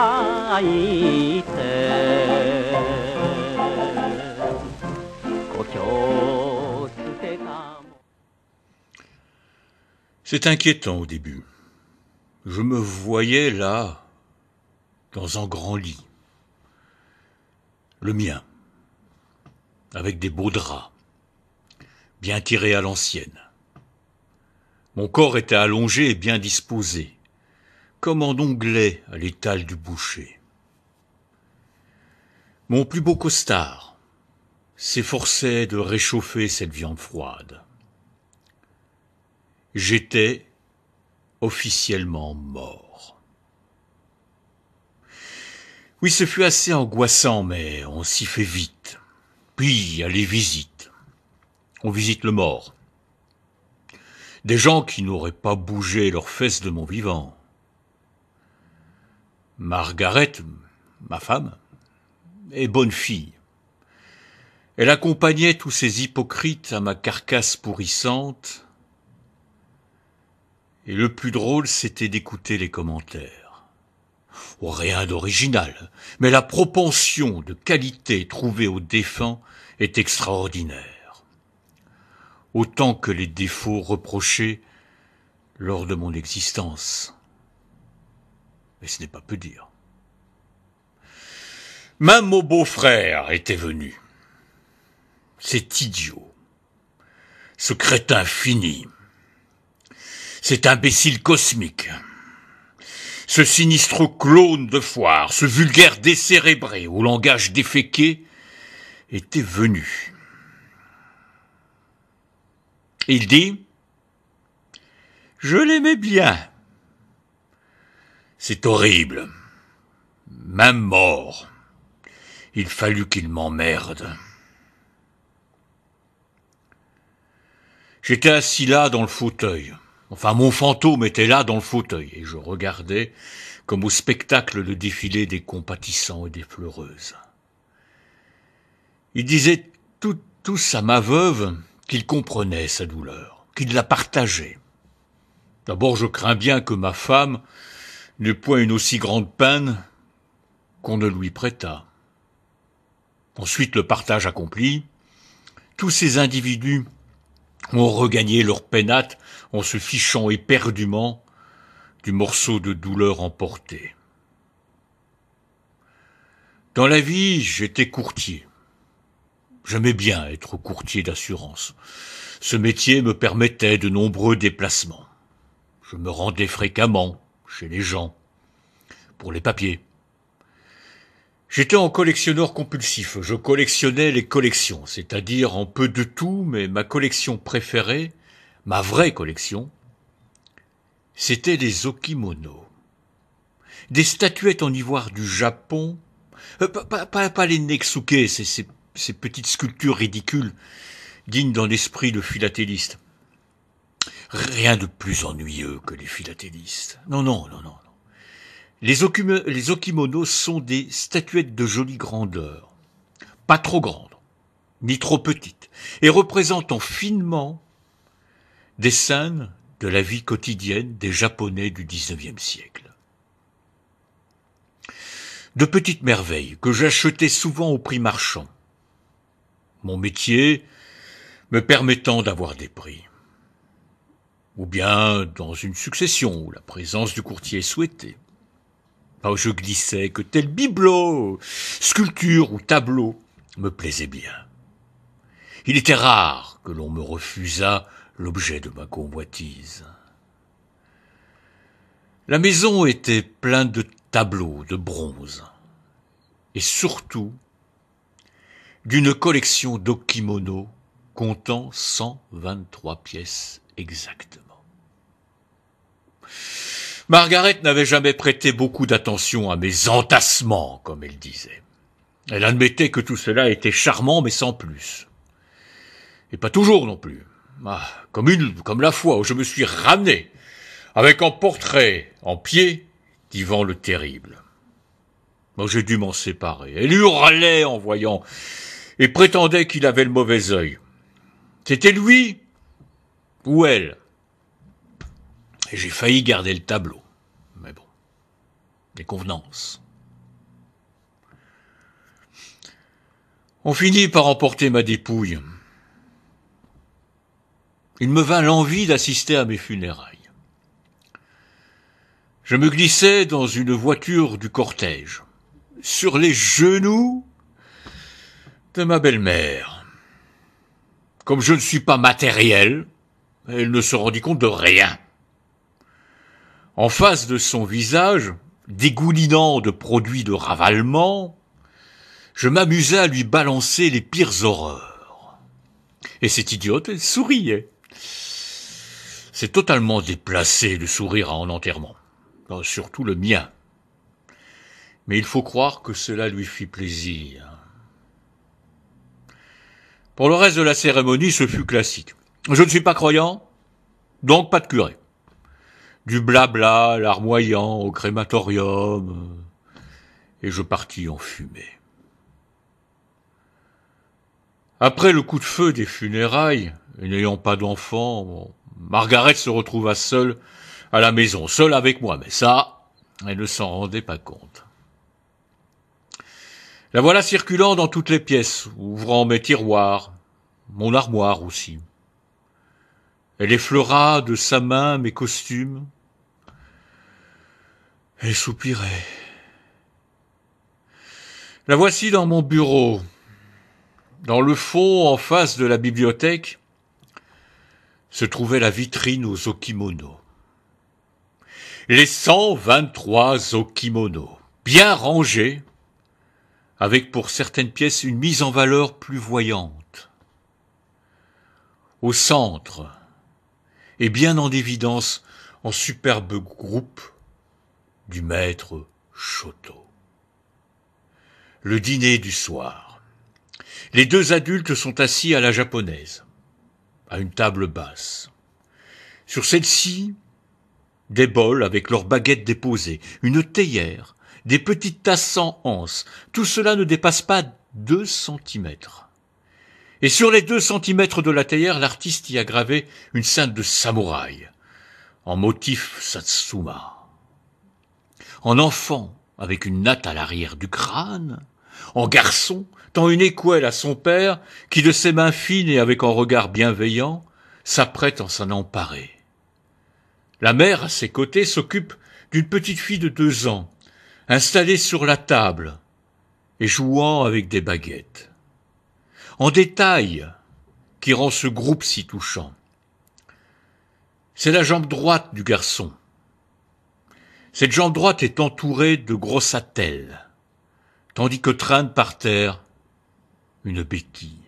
いて故郷捨てた C'est inquiétant au début. Je me voyais là, dans un grand lit. Le mien, avec des beaux draps, bien tirés à l'ancienne. Mon corps était allongé et bien disposé, comme en onglet à l'étal du boucher. Mon plus beau costard s'efforçait de réchauffer cette viande froide. J'étais officiellement mort. Oui, ce fut assez angoissant, mais on s'y fait vite. Puis, il y a les visites. On visite le mort. Des gens qui n'auraient pas bougé leurs fesses de mon vivant. Margaret, ma femme, est bonne fille. Elle accompagnait tous ces hypocrites à ma carcasse pourrissante, et le plus drôle, c'était d'écouter les commentaires. Oh, rien d'original, mais la propension de qualité trouvée aux défunts est extraordinaire. Autant que les défauts reprochés lors de mon existence. Mais ce n'est pas peu dire. Même mon beau-frère était venu. C'est idiot. Ce crétin fini. Cet imbécile cosmique. Ce sinistre clone de foire, ce vulgaire décérébré au langage déféqué était venu. Il dit « Je l'aimais bien. C'est horrible. Même mort. Il fallut qu'il m'emmerde. » J'étais assis là dans le fauteuil. Enfin, mon fantôme était là dans le fauteuil, et je regardais, comme au spectacle, le défilé des compatissants et des pleureuses. Il disait tous à ma veuve qu'il comprenait sa douleur, qu'il la partageait. D'abord, je crains bien que ma femme n'ait point une aussi grande peine qu'on ne lui prêta. Ensuite, le partage accompli, tous ces individus ont regagné leur pénate en se fichant éperdument du morceau de douleur emporté. Dans la vie, j'étais courtier. J'aimais bien être courtier d'assurance. Ce métier me permettait de nombreux déplacements. Je me rendais fréquemment chez les gens, pour les papiers. J'étais un collectionneur compulsif. Je collectionnais les collections, c'est-à-dire en peu de tout, mais ma collection préférée, ma vraie collection, c'était les okimonos. Des statuettes en ivoire du Japon, pas les Neksuke, ces petites sculptures ridicules, dignes d'un esprit de philatélistes. Rien de plus ennuyeux que les philatélistes. Non. Les okimonos sont des statuettes de jolie grandeur, pas trop grandes, ni trop petites, et représentant finement des scènes de la vie quotidienne des Japonais du XIXe siècle. De petites merveilles que j'achetais souvent au prix marchand, mon métier me permettant d'avoir des prix. Ou bien dans une succession où la présence du courtier est souhaitée. Là où je glissais que tel bibelot, sculpture ou tableau me plaisait bien. Il était rare que l'on me refusât l'objet de ma convoitise. La maison était pleine de tableaux de bronze et surtout d'une collection d'okimonos comptant 123 pièces exactement. Margaret n'avait jamais prêté beaucoup d'attention à mes entassements, comme elle disait. Elle admettait que tout cela était charmant, mais sans plus. Et pas toujours non plus. Comme la fois où je me suis ramené avec un portrait en pied d'Ivan le Terrible. Moi, j'ai dû m'en séparer. Elle hurlait en voyant et prétendait qu'il avait le mauvais œil. C'était lui ou elle. Et j'ai failli garder le tableau. Mais bon, des convenances. On finit par emporter ma dépouille. Il me vint l'envie d'assister à mes funérailles. Je me glissai dans une voiture du cortège, sur les genoux de ma belle-mère. Comme je ne suis pas matériel, elle ne se rendit compte de rien. En face de son visage, dégoulinant de produits de ravalement, je m'amusais à lui balancer les pires horreurs. Et cette idiote, elle souriait. C'est totalement déplacé de sourire en enterrement, surtout le mien. Mais il faut croire que cela lui fit plaisir. Pour le reste de la cérémonie, ce fut classique. Je ne suis pas croyant, donc pas de curé. Du blabla, larmoyant au crématorium, et je partis en fumée. Après le coup de feu des funérailles, et n'ayant pas d'enfant, Margaret se retrouva seule à la maison, seule avec moi, mais ça, elle ne s'en rendait pas compte. La voilà circulant dans toutes les pièces, ouvrant mes tiroirs, mon armoire aussi. Elle effleura de sa main mes costumes. Elle soupirait. La voici dans mon bureau. Dans le fond, en face de la bibliothèque, se trouvait la vitrine aux okimonos. Les 123 okimonos, bien rangés, avec pour certaines pièces une mise en valeur plus voyante. Au centre, et bien en évidence, en superbe groupe, du maître Shoto. Le dîner du soir. Les deux adultes sont assis à la japonaise, à une table basse. Sur celle-ci, des bols avec leurs baguettes déposées, une théière, des petites tasses sans anse. Tout cela ne dépasse pas 2 centimètres. Et sur les 2 centimètres de la théière, l'artiste y a gravé une scène de samouraï, en motif Satsuma. En enfant, avec une natte à l'arrière du crâne, en garçon, tend une écuelle à son père, qui de ses mains fines et avec un regard bienveillant, s'apprête à s'en emparer. La mère, à ses côtés, s'occupe d'une petite fille de 2 ans, installée sur la table et jouant avec des baguettes. En détail, qui rend ce groupe si touchant, c'est la jambe droite du garçon. Cette jambe droite est entourée de grosses attelles, tandis que traîne par terre une béquille.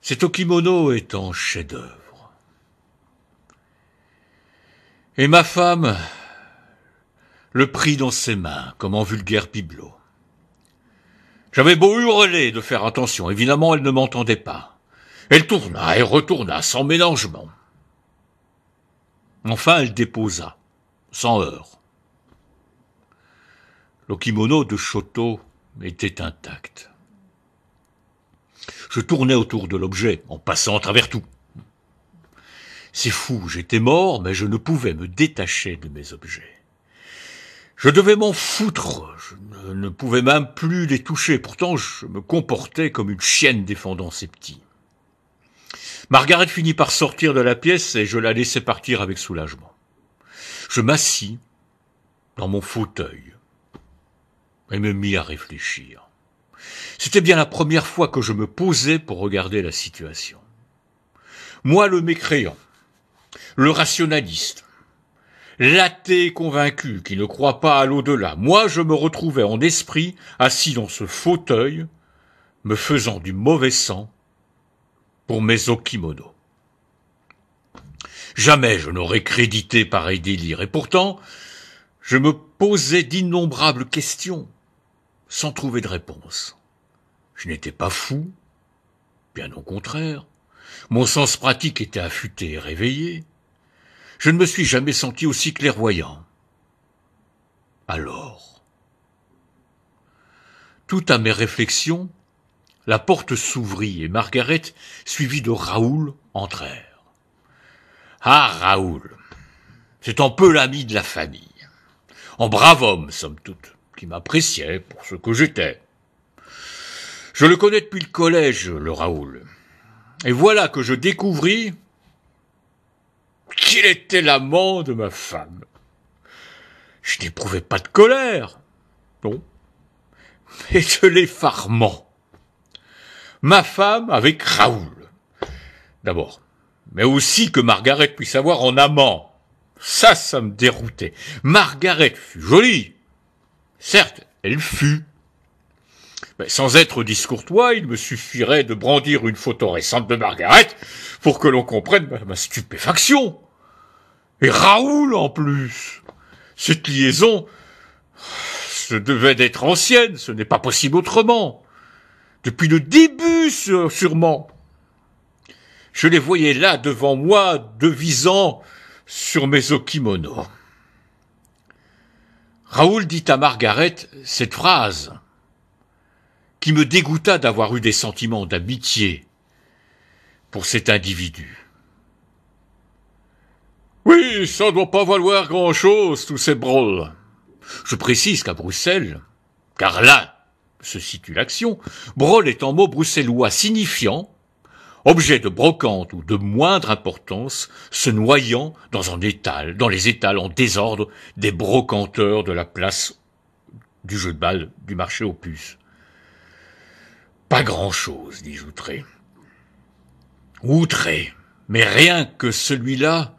Cet okimono est en chef-d'œuvre. Et ma femme le prit dans ses mains, comme en vulgaire bibelot. J'avais beau hurler de faire attention, évidemment elle ne m'entendait pas. Elle tourna et retourna sans ménagement. Enfin elle déposa, sans heurts. L'okimono de Shoto était intact. Je tournais autour de l'objet, en passant à travers tout. C'est fou, j'étais mort, mais je ne pouvais me détacher de mes objets. Je devais m'en foutre, je ne pouvais même plus les toucher, pourtant je me comportais comme une chienne défendant ses petits. Margaret finit par sortir de la pièce et je la laissai partir avec soulagement. Je m'assis dans mon fauteuil et me mis à réfléchir. C'était bien la première fois que je me posais pour regarder la situation. Moi, le mécréant, le rationaliste, l'athée convaincu qui ne croit pas à l'au-delà, moi, je me retrouvais en esprit assis dans ce fauteuil, me faisant du mauvais sang pour mes okimonos. Jamais je n'aurais crédité pareil délire, et pourtant, je me posais d'innombrables questions, sans trouver de réponse. Je n'étais pas fou, bien au contraire. Mon sens pratique était affûté et réveillé. Je ne me suis jamais senti aussi clairvoyant. Alors, tout à mes réflexions, la porte s'ouvrit et Margaret, suivie de Raoul, entrèrent. Ah, Raoul, c'est un peu l'ami de la famille. Un brave homme, somme toute, qui m'appréciait pour ce que j'étais. Je le connais depuis le collège, le Raoul. Et voilà que je découvris qu'il était l'amant de ma femme. Je n'éprouvais pas de colère, non, mais de l'effarement. Ma femme avec Raoul, d'abord, mais aussi que Margaret puisse avoir en amant. Ça me déroutait. Margaret fut jolie. Certes, elle fut. Mais sans être discourtois, il me suffirait de brandir une photo récente de Margaret pour que l'on comprenne ma stupéfaction. Et Raoul, en plus. Cette liaison, ce devait d'être ancienne, ce n'est pas possible autrement. Depuis le début, sûrement. Je les voyais là, devant moi, devisant sur mes okimonos. Raoul dit à Margaret cette phrase qui me dégoûta d'avoir eu des sentiments d'amitié pour cet individu. Oui, ça doit pas valoir grand-chose, tous ces broles. Je précise qu'à Bruxelles, car là se situe l'action, brol est un mot bruxellois signifiant objet de brocante ou de moindre importance, se noyant dans un étal, dans les étals en désordre des brocanteurs de la place du jeu de balle du marché aux puces. Pas grand-chose, dis-je outré. Outré, mais rien que celui-là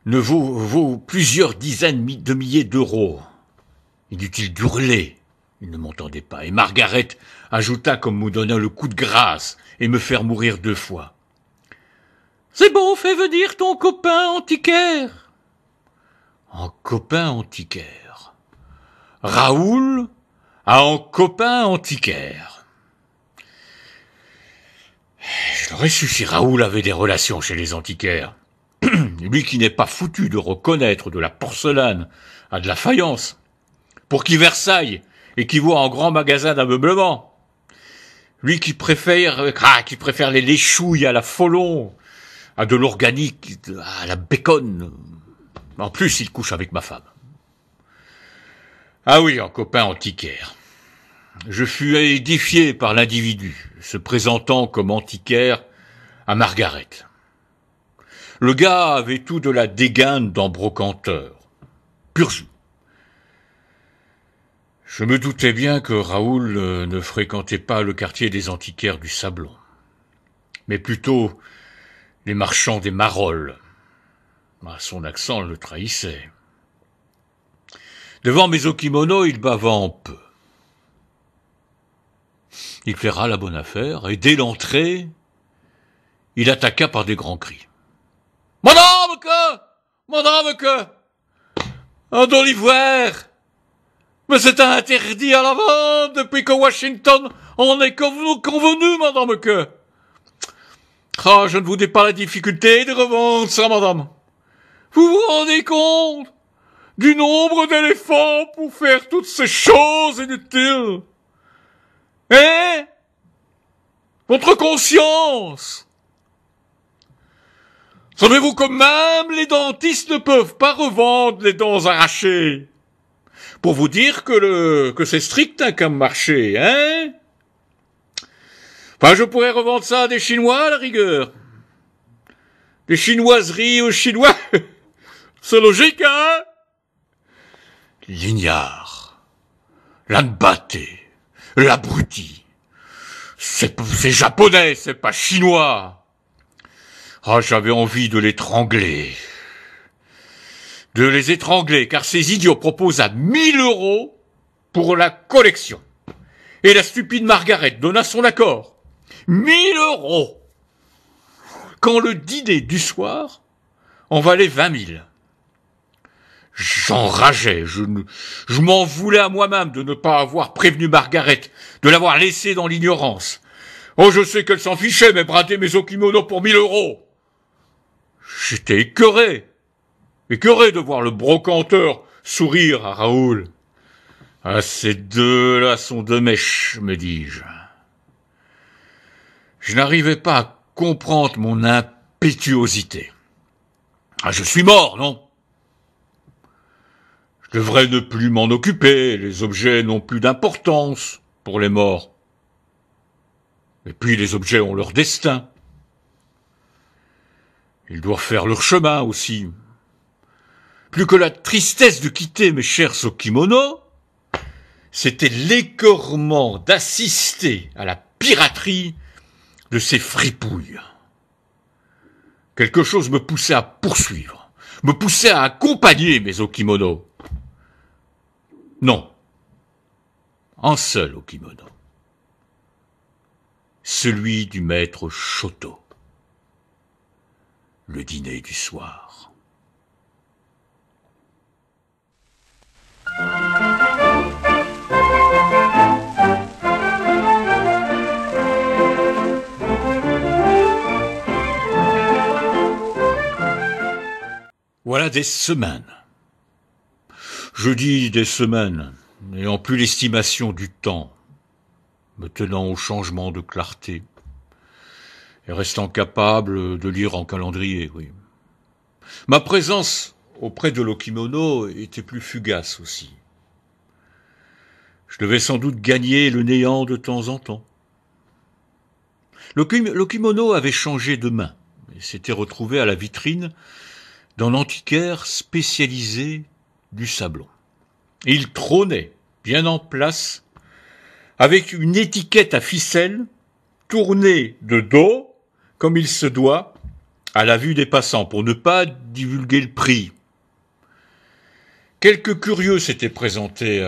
ne vaut plusieurs dizaines de milliers d'euros. Inutile d'hurler, il ne m'entendait pas, et Margaret ajouta comme me donnant le coup de grâce et me faire mourir 2 fois. « C'est bon, fais venir ton copain antiquaire. » Un copain antiquaire. Raoul a un copain antiquaire. Je l'aurais su si Raoul avait des relations chez les antiquaires. Lui qui n'est pas foutu de reconnaître de la porcelaine à de la faïence, pour qui Versailles équivaut à un grand magasin d'ameublement. Lui qui préfère les chouilles à la Folon, à de l'organique, à la bacon. En plus, il couche avec ma femme. Ah oui, un copain antiquaire. Je fus édifié par l'individu, se présentant comme antiquaire à Margaret. Le gars avait tout de la dégaine d'un brocanteur. Pur jus. Je me doutais bien que Raoul ne fréquentait pas le quartier des antiquaires du Sablon, mais plutôt les marchands des Marolles. Son accent le trahissait. Devant mes okimonos, il bava un peu. Il flaira la bonne affaire, et dès l'entrée, il attaqua par des grands cris. « Madame que un d'Olivière! Mais c'est interdit à la vente depuis que Washington en est convenu, madame que. Ah, je ne vous dis pas la difficulté de revendre ça, madame. Vous vous rendez compte du nombre d'éléphants pour faire toutes ces choses inutiles? Hein? Votre conscience? Savez-vous que même les dentistes ne peuvent pas revendre les dents arrachées? Pour vous dire que c'est strict comme marché, hein? Enfin, je pourrais revendre ça à des Chinois, à la rigueur. Des chinoiseries aux Chinois. C'est logique, hein? L'ignare, l'anbaté, l'abruti. C'est japonais, c'est pas chinois. Ah, j'avais envie de l'étrangler. De les étrangler, car ces idiots proposent à 1 000 € pour la collection. Et la stupide Margaret donna son accord. 1 000 €. Quand le dîner du soir en valait 20 000. J'enrageais, je m'en voulais à moi-même de ne pas avoir prévenu Margaret, de l'avoir laissée dans l'ignorance. Oh, je sais qu'elle s'en fichait, mais brader mes okimonos pour 1 000 €. J'étais écœuré de voir le brocanteur sourire à Raoul. Ah, ces deux-là sont de mèche, me dis-je. Je n'arrivais pas à comprendre mon impétuosité. Ah, je suis mort, non? Je devrais ne plus m'en occuper, les objets n'ont plus d'importance pour les morts. Et puis les objets ont leur destin. Ils doivent faire leur chemin aussi. Plus que la tristesse de quitter mes chers okimonos, c'était l'écœurement d'assister à la piraterie de ces fripouilles. Quelque chose me poussait à poursuivre, me poussait à accompagner mes okimonos. Non, un seul okimono, celui du maître Shoto, le dîner du soir. Voilà des semaines. Je dis des semaines, n'ayant plus l'estimation du temps, me tenant au changement de clarté, et restant capable de lire en calendrier, oui. Ma présence auprès de l'okimono était plus fugace aussi. Je devais sans doute gagner le néant de temps en temps. L'okimono avait changé de main, et s'était retrouvé à la vitrine d'un antiquaire spécialisé du sablon. Et il trônait, bien en place, avec une étiquette à ficelle, tournée de dos, comme il se doit, à la vue des passants, pour ne pas divulguer le prix. Quelques curieux s'étaient présentés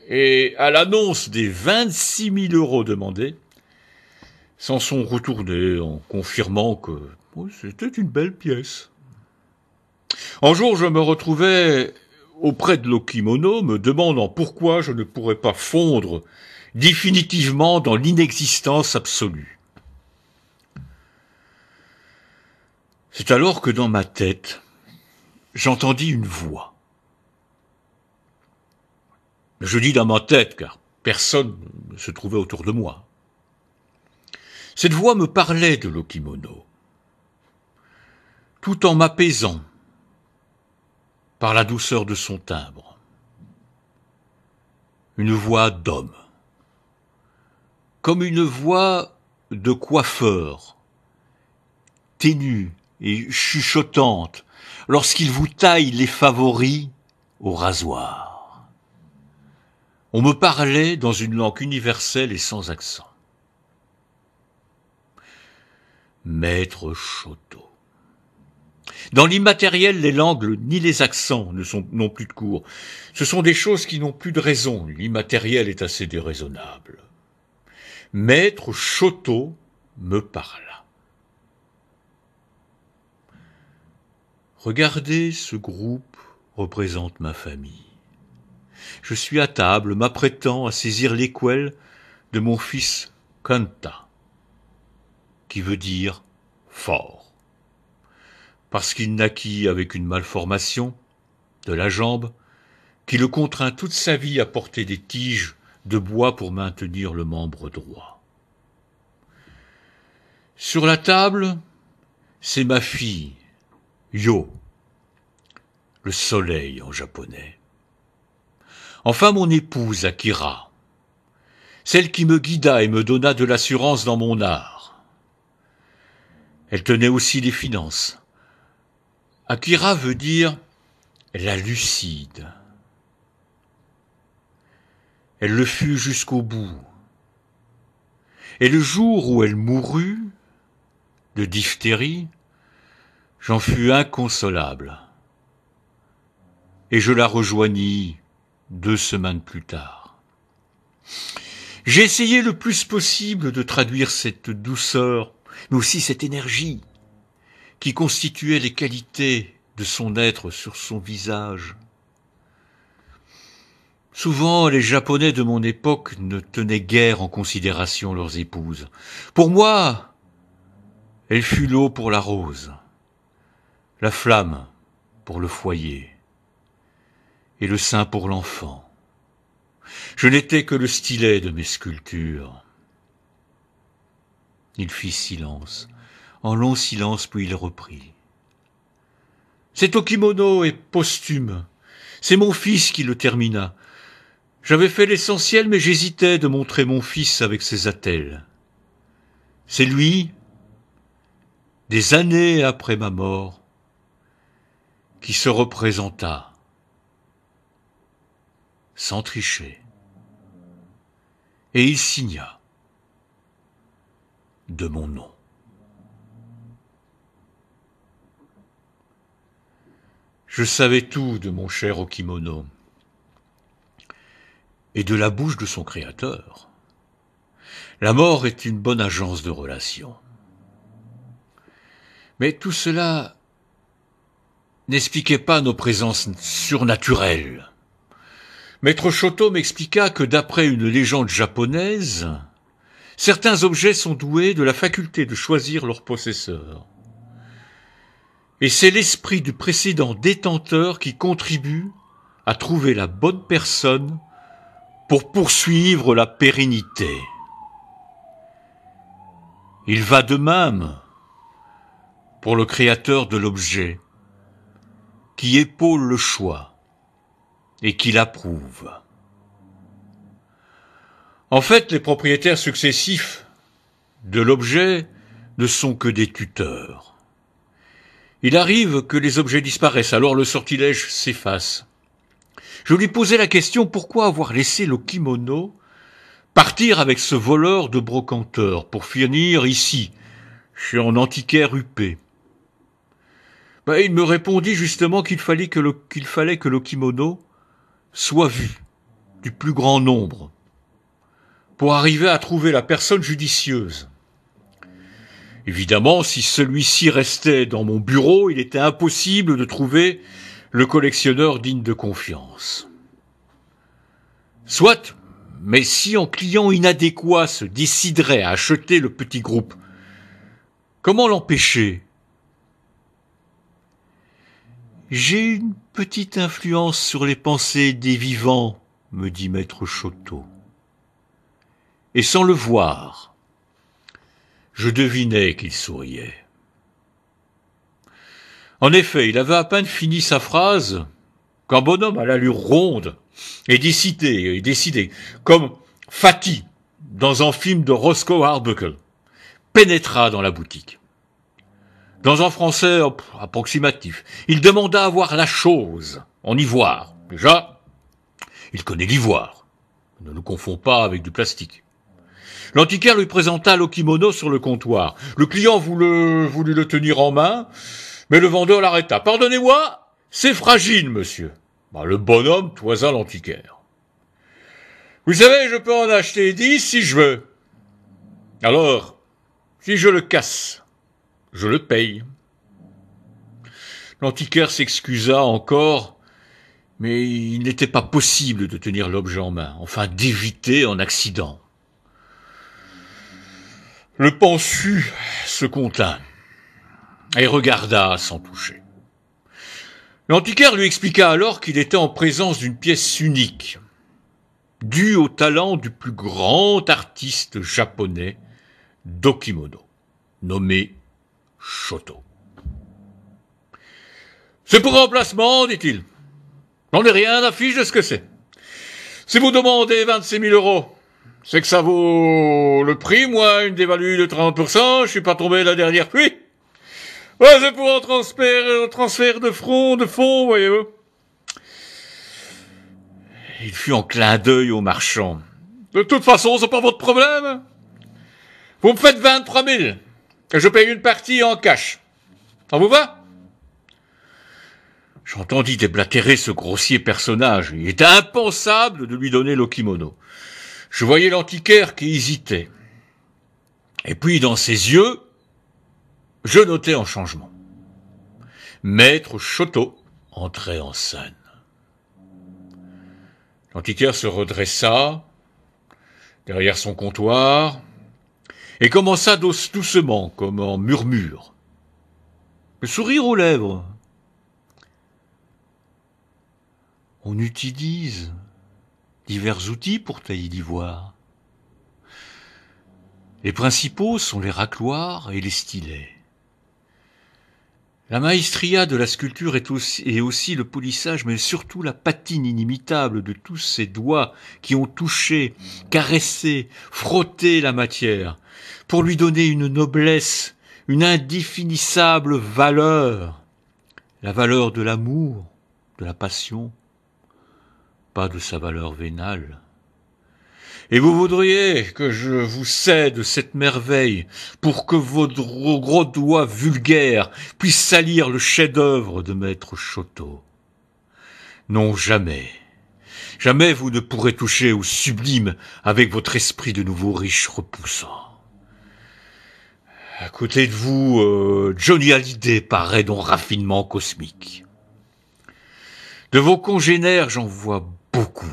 et à l'annonce des 26 000 € demandés, s'en sont retournés en confirmant que c'était une belle pièce. Un jour, je me retrouvais auprès de l'okimono, me demandant pourquoi je ne pourrais pas fondre définitivement dans l'inexistence absolue. C'est alors que dans ma tête, j'entendis une voix. Je dis dans ma tête, car personne ne se trouvait autour de moi. Cette voix me parlait de l'okimono, tout en m'apaisant par la douceur de son timbre. Une voix d'homme, comme une voix de coiffeur, ténue et chuchotante, lorsqu'il vous taille les favoris au rasoir. On me parlait dans une langue universelle et sans accent. Maître Shoto. Dans l'immatériel, les langues ni les accents n'ont plus de cours. Ce sont des choses qui n'ont plus de raison. L'immatériel est assez déraisonnable. Maître Shoto me parla. Regardez, ce groupe représente ma famille. Je suis à table, m'apprêtant à saisir l'équelle de mon fils Kanta, qui veut dire fort, parce qu'il naquit avec une malformation de la jambe qui le contraint toute sa vie à porter des tiges de bois pour maintenir le membre droit. Sur la table, c'est ma fille, Yo, le soleil en japonais. Enfin mon épouse, Akira, celle qui me guida et me donna de l'assurance dans mon art. Elle tenait aussi les finances. Akira veut dire la lucide. Elle le fut jusqu'au bout. Et le jour où elle mourut de diphtérie, j'en fus inconsolable. Et je la rejoignis 2 semaines plus tard. J'ai essayé le plus possible de traduire cette douceur, mais aussi cette énergie qui constituait les qualités de son être sur son visage. Souvent, les Japonais de mon époque ne tenaient guère en considération leurs épouses. Pour moi, elle fut l'eau pour la rose, la flamme pour le foyer et le sein pour l'enfant. Je n'étais que le stylet de mes sculptures. Il fit silence, un long silence, puis il reprit. Cet okimono est posthume. C'est mon fils qui le termina. J'avais fait l'essentiel, mais j'hésitais de montrer mon fils avec ses attelles. C'est lui, des années après ma mort, qui se représenta, sans tricher, et il signa de mon nom. Je savais tout de mon cher Okimono, et de la bouche de son créateur. La mort est une bonne agence de relations. Mais tout cela n'expliquait pas nos présences surnaturelles. Maître Shoto m'expliqua que d'après une légende japonaise, certains objets sont doués de la faculté de choisir leur possesseur. Et c'est l'esprit du précédent détenteur qui contribue à trouver la bonne personne pour poursuivre la pérennité. Il va de même pour le créateur de l'objet, qui épaule le choix et qui l'approuve. En fait, les propriétaires successifs de l'objet ne sont que des tuteurs. Il arrive que les objets disparaissent, alors le sortilège s'efface. Je lui posai la question, pourquoi avoir laissé l'Okimono partir avec ce voleur de brocanteur pour finir ici, chez un antiquaire huppé? Il me répondit justement qu'il fallait que l'Okimono soit vu du plus grand nombre pour arriver à trouver la personne judicieuse. Évidemment, si celui-ci restait dans mon bureau, il était impossible de trouver le collectionneur digne de confiance. Soit, mais si un client inadéquat se déciderait à acheter le petit groupe, comment l'empêcher? J'ai une petite influence sur les pensées des vivants, me dit Maître Shoto. Et sans le voir, je devinais qu'il souriait. En effet, il avait à peine fini sa phrase qu'un bonhomme à l'allure ronde et décidé, comme Fatty dans un film de Roscoe Arbuckle, pénétra dans la boutique. Dans un français approximatif, il demanda à voir la chose en ivoire. Déjà, il connaît l'ivoire. Ne le confond pas avec du plastique. L'antiquaire lui présenta l'Okimono sur le comptoir. Le client voulut le tenir en main, mais le vendeur l'arrêta. « Pardonnez-moi, c'est fragile, monsieur. » Le bonhomme toisa l'antiquaire. « Vous savez, je peux en acheter 10 si je veux. Alors, si je le casse, je le paye. » L'antiquaire s'excusa encore, mais il n'était pas possible de tenir l'objet en main, enfin d'éviter un accident. Le pensu se contint et regarda sans toucher. L'antiquaire lui expliqua alors qu'il était en présence d'une pièce unique, due au talent du plus grand artiste japonais d'Okimono, nommé Shoto. « C'est pour remplacement, dit-il. J'en ai rien à fiche de ce que c'est. Si vous demandez 26 000 €, c'est que ça vaut le prix, moi, une dévalue de 30%, je suis pas tombé la dernière pluie. Ouais, c'est pour un transfert de fonds, voyez-vous. » Il fut en clin d'œil au marchand. « De toute façon, c'est pas votre problème. Vous me faites 23 000, et je paye une partie en cash. Ça vous va ?» J'entendis déblatérer ce grossier personnage. Il était impensable de lui donner l'Okimono. Je voyais l'antiquaire qui hésitait. Et puis, dans ses yeux, je notai un changement. Maître Shoto entrait en scène. L'antiquaire se redressa derrière son comptoir et commença doucement, comme en murmure. Le sourire aux lèvres. On utilise divers outils pour tailler l'ivoire. Les principaux sont les racloirs et les stylets. La maestria de la sculpture est aussi le polissage, mais surtout la patine inimitable de tous ces doigts qui ont touché, caressé, frotté la matière, pour lui donner une noblesse, une indéfinissable valeur, la valeur de l'amour, de la passion, pas de sa valeur vénale. Et vous voudriez que je vous cède cette merveille pour que vos gros doigts vulgaires puissent salir le chef-d'œuvre de maître Chotto. Non, jamais. Jamais vous ne pourrez toucher au sublime avec votre esprit de nouveau riche repoussant. À côté de vous, Johnny Hallyday paraît d'un raffinement cosmique. De vos congénères, j'en vois beaucoup.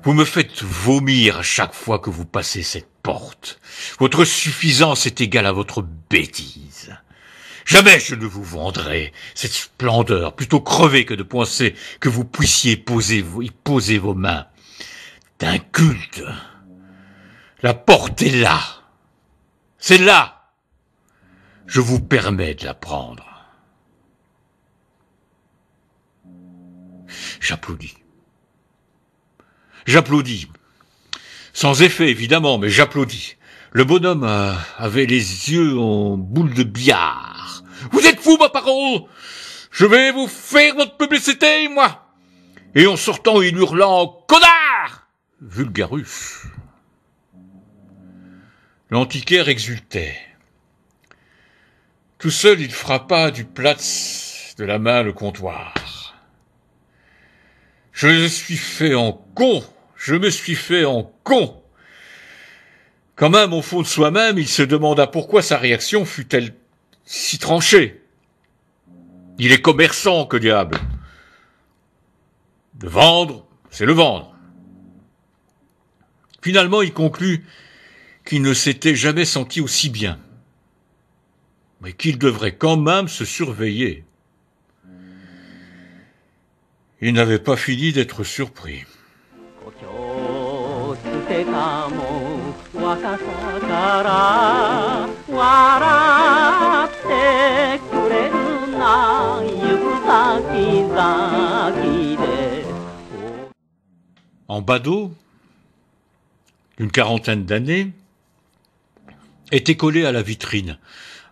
Vous me faites vomir à chaque fois que vous passez cette porte. Votre suffisance est égale à votre bêtise. Jamais je ne vous vendrai cette splendeur, plutôt crever que de penser que vous puissiez y poser vos mains. D'un culte. La porte est là. C'est là. Je vous permets de la prendre. J'applaudis. J'applaudis. Sans effet, évidemment, mais j'applaudis. Le bonhomme avait les yeux en boule de billard. « Vous êtes fou, ma parole! Je vais vous faire votre publicité, moi !» Et en sortant, il hurla en « Connard !» Vulgarus. L'antiquaire exultait. Tout seul, il frappa du Platz de la main le comptoir. Je me suis fait en con. Quand même, au fond de soi-même, il se demanda pourquoi sa réaction fut-elle si tranchée. Il est commerçant, que diable. Le vendre, c'est le vendre. Finalement, il conclut qu'il ne s'était jamais senti aussi bien, mais qu'il devrait quand même se surveiller. Il n'avait pas fini d'être surpris. En badaud, d'une quarantaine d'années, était collé à la vitrine,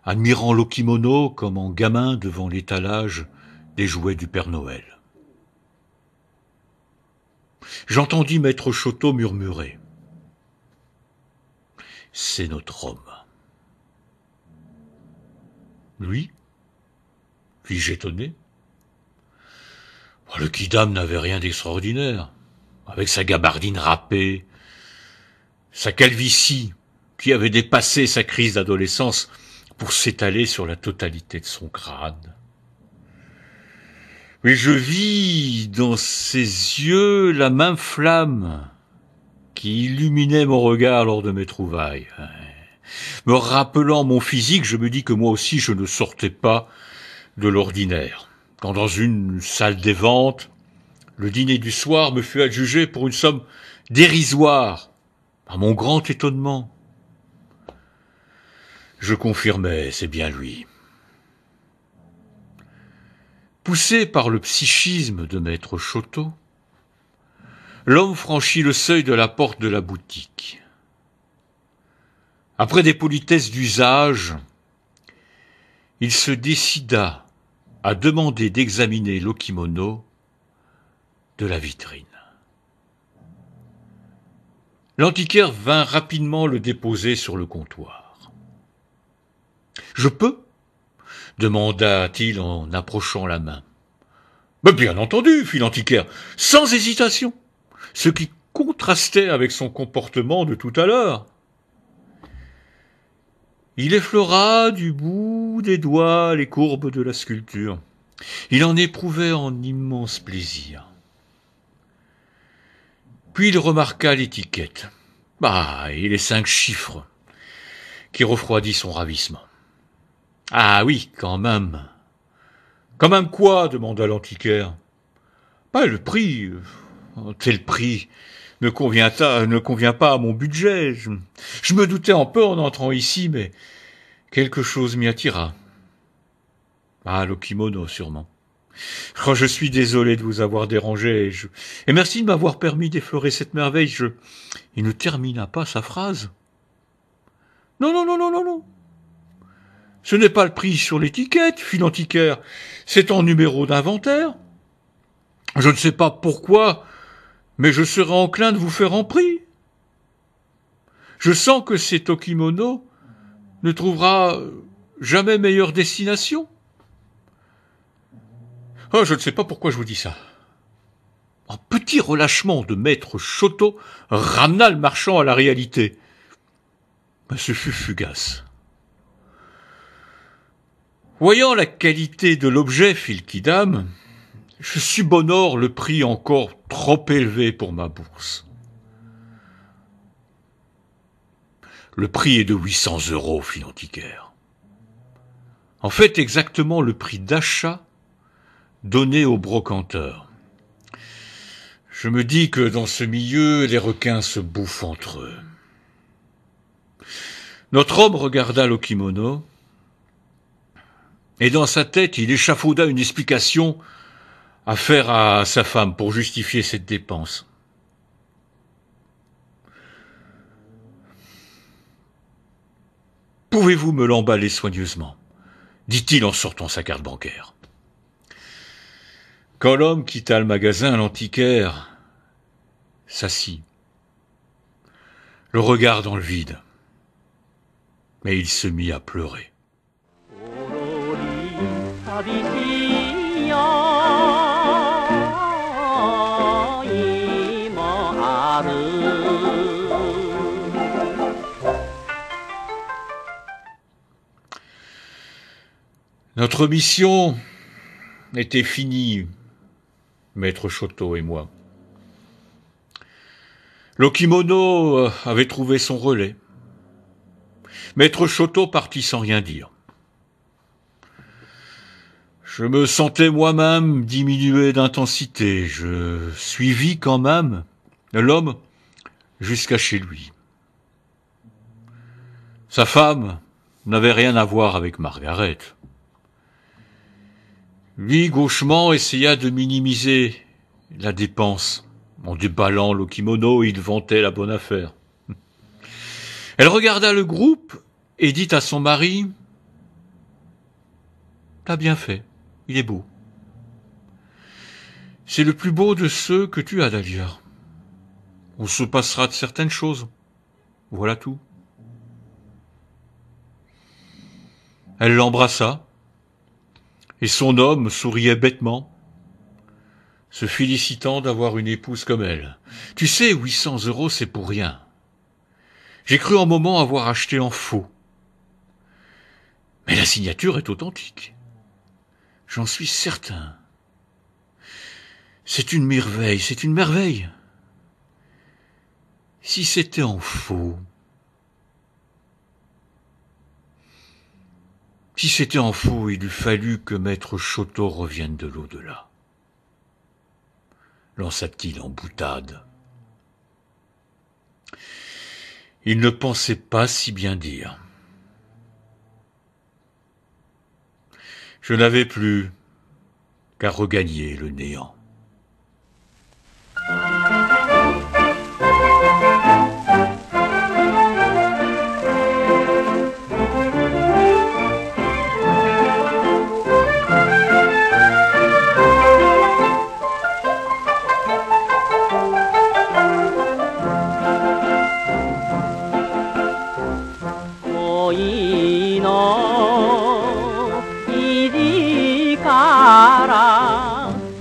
admirant l'okimono comme en gamin devant l'étalage des jouets du Père Noël. J'entendis maître Chotto murmurer. « C'est notre homme. » Lui ? Fis-je étonné. Le quidam n'avait rien d'extraordinaire, avec sa gabardine râpée, sa calvitie qui avait dépassé sa crise d'adolescence pour s'étaler sur la totalité de son crâne. Mais je vis dans ses yeux la même flamme qui illuminait mon regard lors de mes trouvailles. Me rappelant mon physique, je me dis que moi aussi je ne sortais pas de l'ordinaire. Quand dans une salle des ventes, le dîner du soir me fut adjugé pour une somme dérisoire, à mon grand étonnement. Je confirmais, c'est bien lui. Poussé par le psychisme de maître Chotto, l'homme franchit le seuil de la porte de la boutique. Après des politesses d'usage, il se décida à demander d'examiner l'okimono de la vitrine. L'antiquaire vint rapidement le déposer sur le comptoir. « Je peux ?» demanda-t-il en approchant la main. « Bien entendu, fit l'antiquaire, sans hésitation, ce qui contrastait avec son comportement de tout à l'heure. Il effleura du bout des doigts les courbes de la sculpture. Il en éprouvait un immense plaisir. Puis il remarqua l'étiquette, et les 5 chiffres, qui refroidit son ravissement. « Ah oui, quand même. »« Quand même quoi ?» demanda l'antiquaire. « Le prix. Tel prix ne convient pas à mon budget. Je me doutais un peu en entrant ici, mais quelque chose m'y attira. » Ah, le kimono, sûrement. Oh, je suis désolé de vous avoir dérangé, et merci de m'avoir permis d'effleurer cette merveille. Il ne termina pas sa phrase. Non, non, non, non, non, non. Ce n'est pas le prix sur l'étiquette, fit l'antiquaire. C'est en numéro d'inventaire. Je ne sais pas pourquoi, mais je serais enclin de vous faire en prix. Je sens que cet okimono ne trouvera jamais meilleure destination. Oh, je ne sais pas pourquoi je vous dis ça. Un petit relâchement de maître Choto ramena le marchand à la réalité. Mais ce fut fugace. Voyant la qualité de l'objet, fit le quidam, je subhonore le prix encore trop élevé pour ma bourse. Le prix est de 800 €, fit l'antiquaire. En fait, exactement le prix d'achat donné au brocanteur. Je me dis que dans ce milieu, les requins se bouffent entre eux. Notre homme regarda l'okimono, et dans sa tête, il échafauda une explication à faire à sa femme pour justifier cette dépense. « Pouvez-vous me l'emballer soigneusement ?» dit-il en sortant sa carte bancaire. Quand l'homme quitta le magasin, l'antiquaire s'assit, le regard dans le vide, mais il se mit à pleurer. Notre mission était finie, maître Choto et moi. L'okimono avait trouvé son relais. Maître Choto partit sans rien dire. Je me sentais moi-même diminuer d'intensité. Je suivis quand même l'homme jusqu'à chez lui. Sa femme n'avait rien à voir avec Margaret. Lui, gauchement, essaya de minimiser la dépense. En déballant le kimono, il vantait la bonne affaire. Elle regarda le groupe et dit à son mari « T'as bien fait, il est beau. C'est le plus beau de ceux que tu as d'ailleurs. On se passera de certaines choses. Voilà tout. » Elle l'embrassa, et son homme souriait bêtement, se félicitant d'avoir une épouse comme elle. Tu sais, 800 €, c'est pour rien. J'ai cru un moment avoir acheté en faux. Mais la signature est authentique. J'en suis certain. C'est une merveille, c'est une merveille. Si c'était en faux... Si c'était en faux, il eût fallu que maître Choto revienne de l'au-delà. Lança-t-il en boutade. Il ne pensait pas si bien dire. Je n'avais plus qu'à regagner le néant.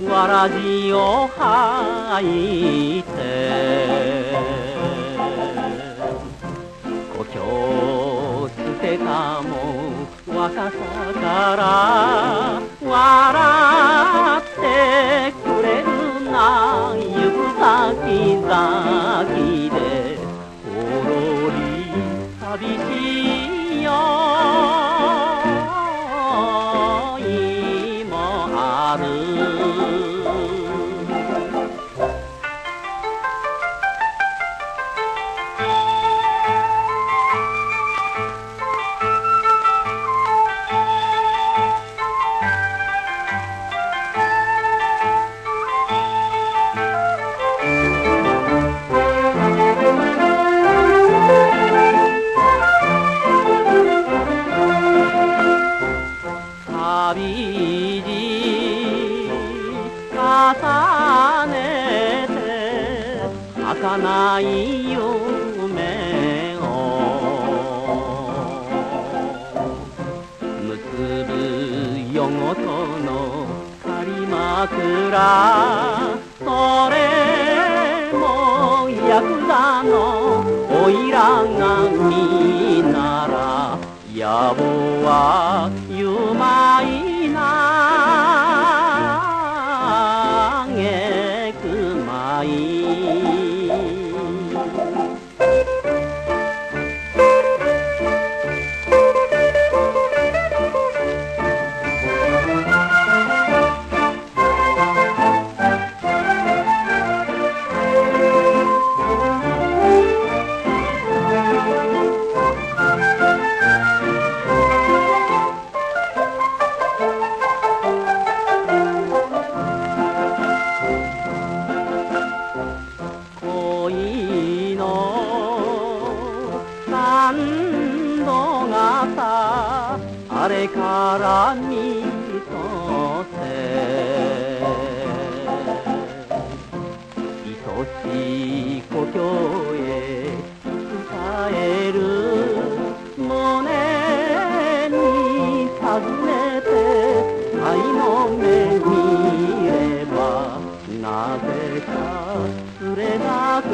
わらじを履いて故郷捨てたも若さから笑ってくれるな行く先々でほろり寂しいよ今ある儚い夢を結ぶ夜ごとの仮枕、それもヤクザのおいらが見なら野望はゆまいなげくまい恋の三度がさあれから見とせ愛しい故郷へ伝える胸に尋ねて愛の目見ればなぜか触れなく